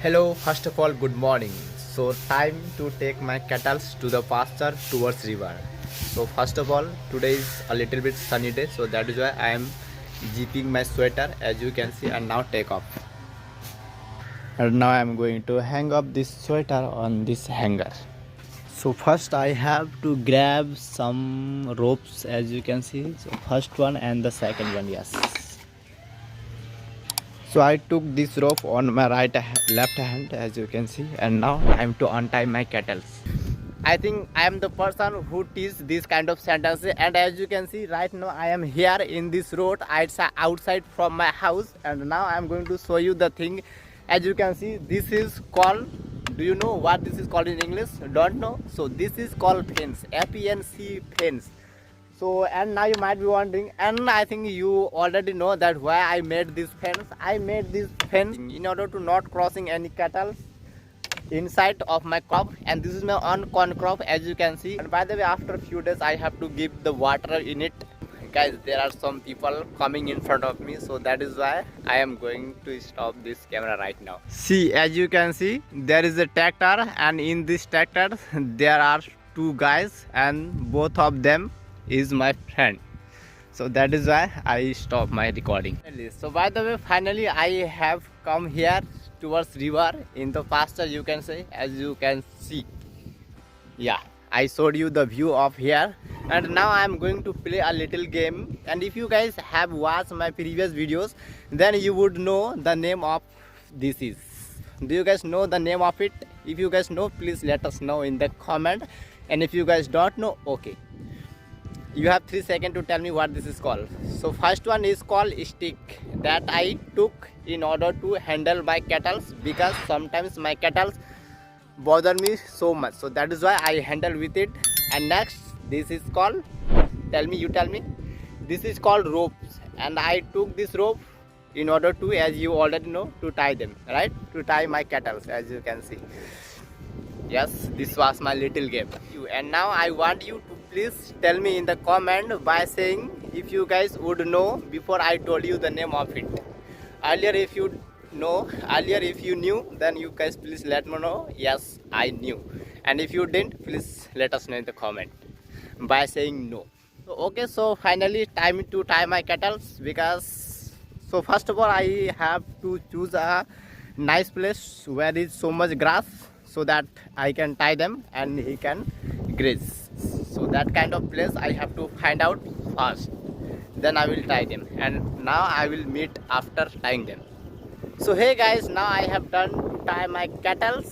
Hello, first of all, good morning. So, time to take my cattle to the pasture towards river. So, first of all, today is a little bit sunny day, so that is why I am zipping my sweater as you can see and now take off. And now I am going to hang up this sweater on this hanger. So first I have to grab some ropes as you can see. So first one and the second one, yes. So I took this rope on my left hand as you can see, and now time to untie my cattle. I think I am the person who teaches this kind of sentences, and as you can see right now I am here in this road outside from my house, and now I am going to show you the thing. As you can see, this is called, do you know what this is called in English? Don't know? So this is called fence, F-E-N-C, fence. So, and now you might be wondering, and I think you already know that why I made this fence. I made this fence in order to not crossing any cattle inside of my crop, and this is my own corn crop as you can see. And by the way, after a few days I have to give the water in it. Guys, there are some people coming in front of me, so that is why I am going to stop this camera right now. See, as you can see, there is a tractor, and in this tractor there are two guys, and both of them is my friend. So that is why I stop my recording. So by the way, finally I have come here towards river in the pasture, you can say, as you can see. Yeah, I showed you the view of here, and now I am going to play a little game. And if you guys have watched my previous videos, then you would know the name of this is. Do you guys know the name of it? If you guys know, please let us know in the comment. And if you guys don't know, okay, you have 3 seconds to tell me what this is called. So first one is called stick, that I took in order to handle my cattle, because sometimes my cattle bother me so much, so that is why I handle with it. And next, this is called, tell me, you tell me, this is called ropes, and I took this rope in order to, as you already know, to tie them, right, to tie my cattle as you can see. Yes, this was my little game. And now I want you to please tell me in the comment by saying if you guys would know before I told you the name of it. Earlier if you knew, then you guys please let me know, yes, I knew. And if you didn't, please let us know in the comment by saying no. So okay, so finally time to tie my cattle, because so first of all I have to choose a nice place where there is so much grass, so that I can tie them and he can graze. So that kind of place I have to find out first, then I will tie them, and now I will meet after tying them. So hey guys, now I have done to tie my cattle,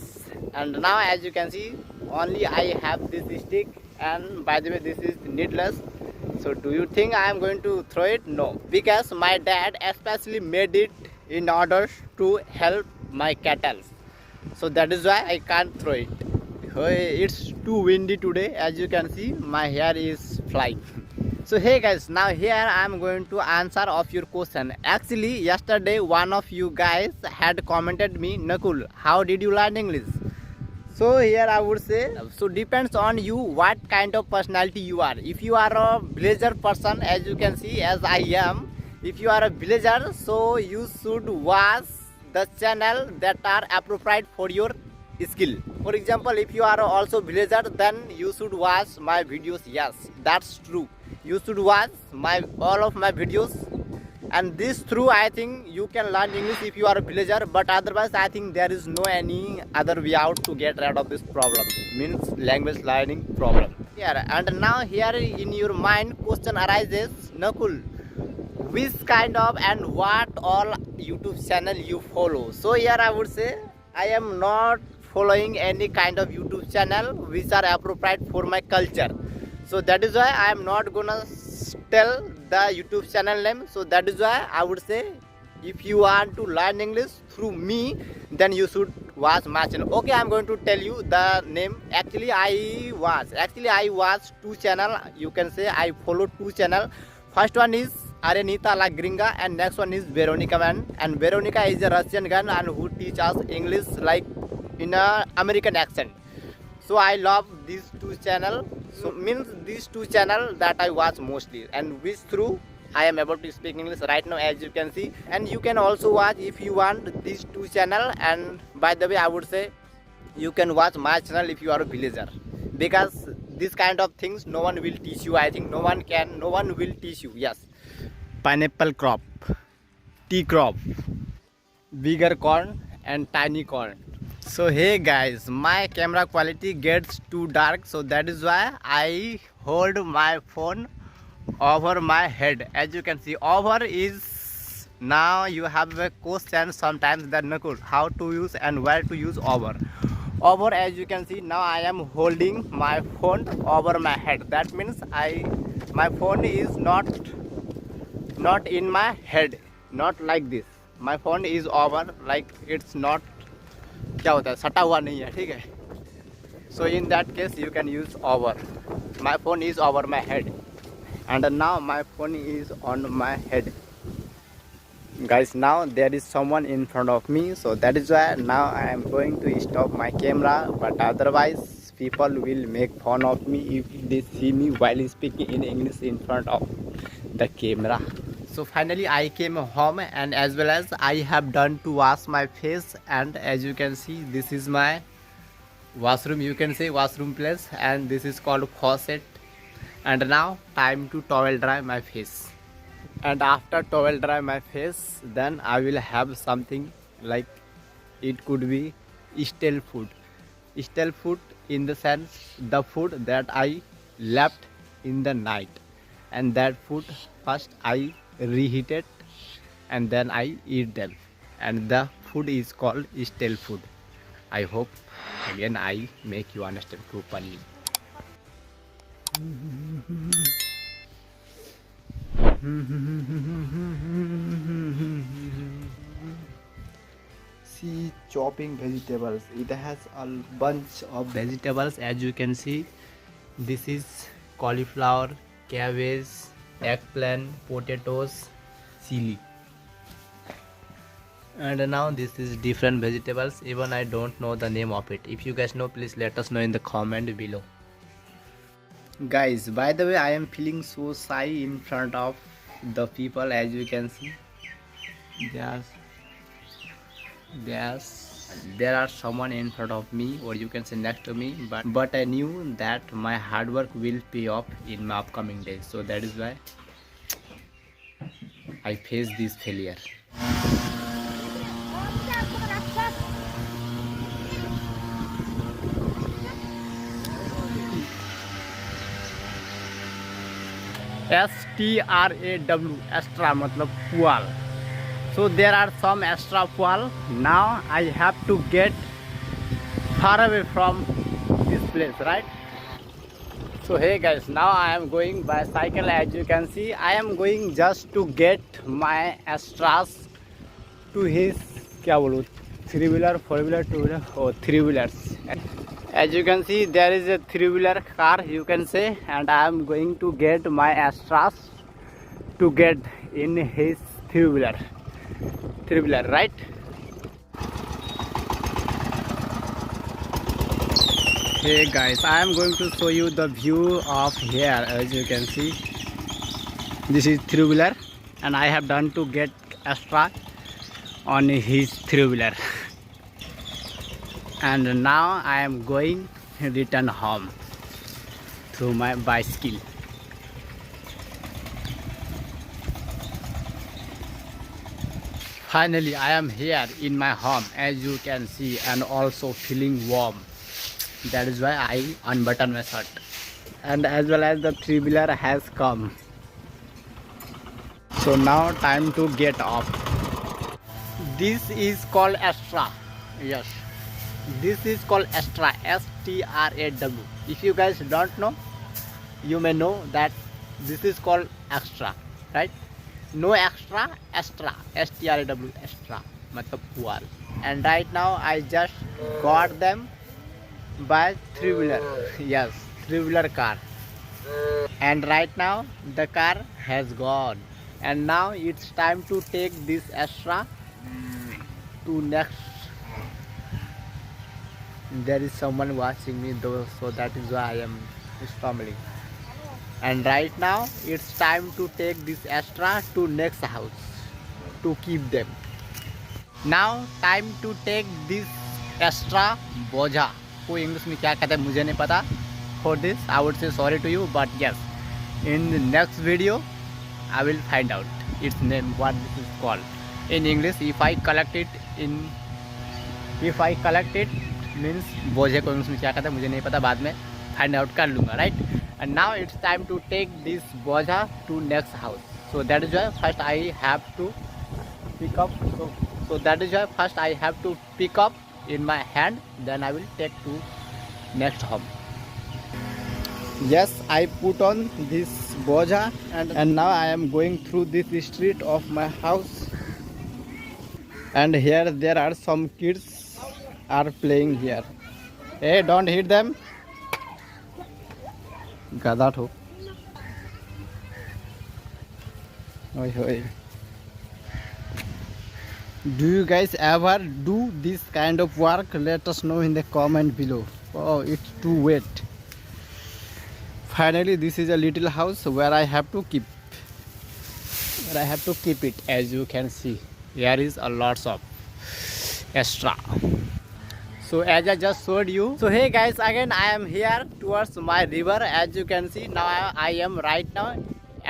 and now as you can see, only I have this stick, and by the way this is needless. So do you think I am going to throw it? No, because my dad especially made it in order to help my cattle. So that is why I can't throw it. It's too windy today, as you can see my hair is flying. So hey guys, now here I am going to answer of your question. Actually yesterday one of you guys had commented me, Nakul, how did you learn English? So here I would say, so depends on you what kind of personality you are. If you are a villager person, as you can see, as I am, if you are a villager, so you should watch the channel that are appropriate for your skill. For example, if you are also villager, then you should watch my videos. Yes, that's true. You should watch all of my videos, and this through I think you can learn English if you are a villager. But otherwise I think there is no any other way out to get rid of this problem, means language learning problem. Yeah, and now here in your mind question arises, Nakul, which kind of and what all YouTube channel you follow? So here I would say I am not following any kind of YouTube channel which are appropriate for my culture. So that is why I am not gonna tell the YouTube channel name. So that is why I would say if you want to learn English through me, then you should watch my channel. Okay, I am going to tell you the name. Actually I watch two channel. You can say I follow two channel. First one is Arenita La Gringa, and next one is Veronica Man. And Veronica is a Russian girl and who teach us English like in a American accent. So I love these two channel. So means these two channel that I watch mostly, and which through I am about to speak English right now, as you can see. And you can also watch if you want these two channel. And by the way, I would say you can watch my channel if you are a villager, because this kind of things no one will teach you. I think no one will teach you. Yes, pineapple crop, tea crop, bigger corn and tiny corn. So hey guys, my camera quality gets too dark, so that is why I hold my phone over my head. As you can see, over is, now you have a question sometimes that Nakul, how to use and where to use over. Over, as you can see, now I am holding my phone over my head. That means my phone is not in my head, not like this. My phone is over, like it's not, क्या होता है, सटा हुआ नहीं है, ठीक है. So in that case you can use over. My phone is over my head, and now my phone is on my head. Guys, now there is someone in front of me, so that is why now I am going to stop my camera, but otherwise people will make fun of me if they see me while speaking in English in front of the camera. So finally I came home, and as well as I have done to wash my face, and as you can see, this is my washroom, you can say washroom place, and this is called faucet. And now time to towel dry my face. And after towel dry my face, then I will have something like, it could be stale food. Stale food in the sense the food that I left in the night, and that food first I reheat it and then I eat them, and the food is called stale food. I hope again I make you understand properly. See, chopping vegetables. It has a bunch of vegetables, as you can see. This is cauliflower, cabbage, eggplant, potatoes, chili. And now this is different vegetables, even I don't know the name of it. If you guys know, please let us know in the comment below. Guys, by the way, I am feeling so shy in front of the people. As you can see, there are someone in front of me, or you can say next to me, but I knew that my hard work will pay off in my upcoming days, so that is why I face this failure. STRAW, extra मतलब pual. So there are some extra pual. Now I have to get far away from this place, right? So hey guys, now I am going by cycle. As you can see, I am going just to get my extras to his, क्या बोलूँ, 3-wheeler, 4-wheeler, 2-wheeler, or 3-wheelers. As you can see, there is a 3-wheeler car, you can say, and I am going to get my extras to get in his 3-wheeler, right? Hey guys, I am going to show you the view of here. As you can see, this is 3-wheeler, and I have done to get extra on his 3-wheeler. And now I am going return home through my bicycle. Finally, I am here in my home, as you can see, and also feeling warm. That is why I unbutton my shirt. And as well as the 3-wheeler has come. So now time to get off. This is called extra. Yes. This is called extra, STRAW. If you guys don't know, you may know that this is called extra, right? No extra, extra, STRAW, extra, matlab pual. And right now I just got them by 3-wheeler. Yes, 3-wheeler car. And right now the car has gone, and now it's time to take this extra to next. There is someone watching me though, so that is why I am stumbling. and right now it's time to take this extra to next house to keep them. Now time to take this extra boja, को English में क्या कहते हैं मुझे नहीं पता. For this I would say sorry to you, but yes, in the next video I will find out its name, what this is called in English. If I collect it means बोझे को English में क्या कहते हैं मुझे नहीं पता, बाद में फाइंड आउट कर लूँगा, right. And now it's time to take this बोझा to next house. So that is why first I have to pick up. So that is why first I have to pick up in my hand, then I will take to next home. Yes, I put on this boja and now I am going through this street of my house, and here there are some kids are playing here. Hey, don't hit them. Gada tho. Oi oi. Do you guys ever do this kind of work? Let us know in the comment below. Oh, it's too wet. Finally, this is a little house where I have to keep it. As you can see, here is a lots of extra. So as I just showed you, so hey guys, again I am here towards my river. As you can see, now I am right now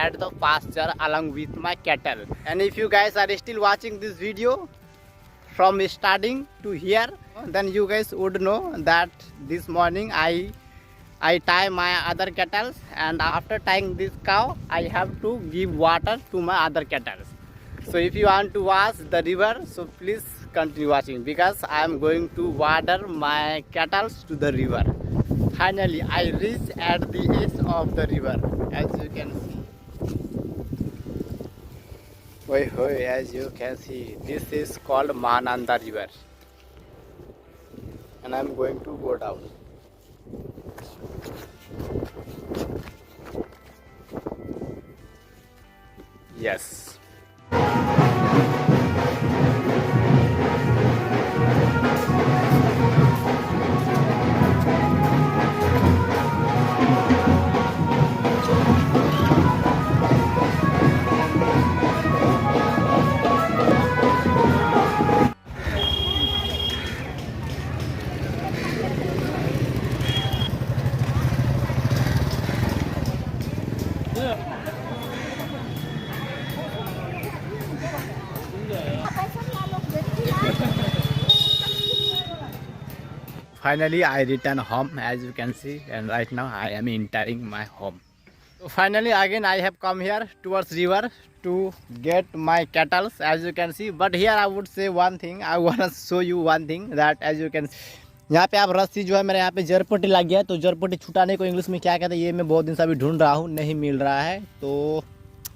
at the pasture along with my cattle. And if you guys are still watching this video from starting to here, then you guys would know that this morning I tie my other cattle, and after tying this cow I have to give water to my other cattle. So if you want to watch the river, so please continue watching, because I am going to water my cattle to the river. Finally I reached at the edge of the river, as you can see. As you can see, this is called Mananda River, and I am going to go down. Yes. Finally I return home, as you can see, and right now I am entering my home. So finally again I have come here towards river to get my cattle, as you can see. But here I would say one thing, I want to show you one thing, that as you can see, यहाँ पे आप रस्सी जो है मेरे यहाँ पे जरपट्टी लग गया है. तो जरपट्टी छुटाने को इंग्लिश में क्या कहते हैं, ये मैं बहुत दिन से अभी ढूंढ रहा हूँ, नहीं मिल रहा है. तो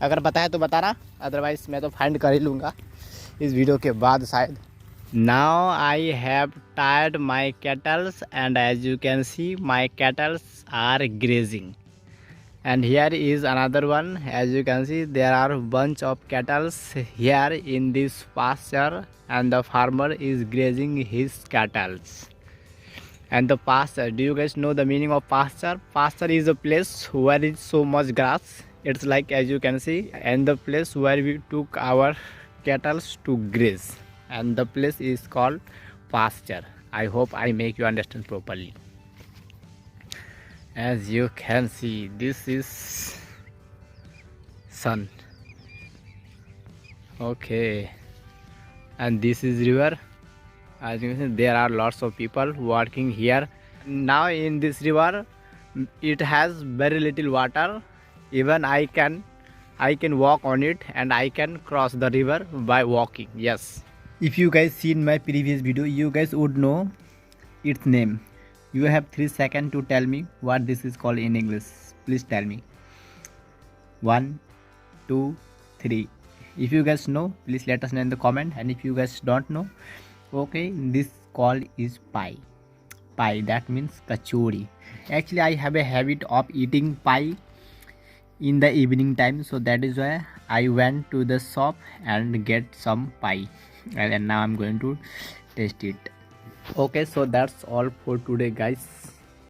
अगर पता है तो बताना, अदरवाइज मैं तो फाइंड कर ही लूँगा इस वीडियो के बाद शायद. Now I have tied my cattle, and as you can see my cattle are grazing. And here is another one. As you can see, there are a bunch of cattle here in this pasture, and the farmer is grazing his cattle. And the pasture, do you guys know the meaning of pasture? Pasture is a place where is so much grass. It's like, as you can see, and the place where we took our cattle to graze, and the place is called pasture. I hope I make you understand properly. As you can see, this is sun. Okay, and this is river. As you can see, there are lots of people working here. Now in this river, it has very little water. Even I can walk on it, and I can cross the river by walking. Yes, if you guys seen my previous video, you guys would know its name. You have 3 seconds to tell me what this is called in English. Please tell me. 1, 2, 3. If you guys know, please let us know in the comment. And if you guys don't know, okay, this call is pie. Pie, that means kachori. Actually, I have a habit of eating pie in the evening time, so that is why I went to the shop and get some pie, and now I'm going to taste it. Okay, so that's all for today, guys.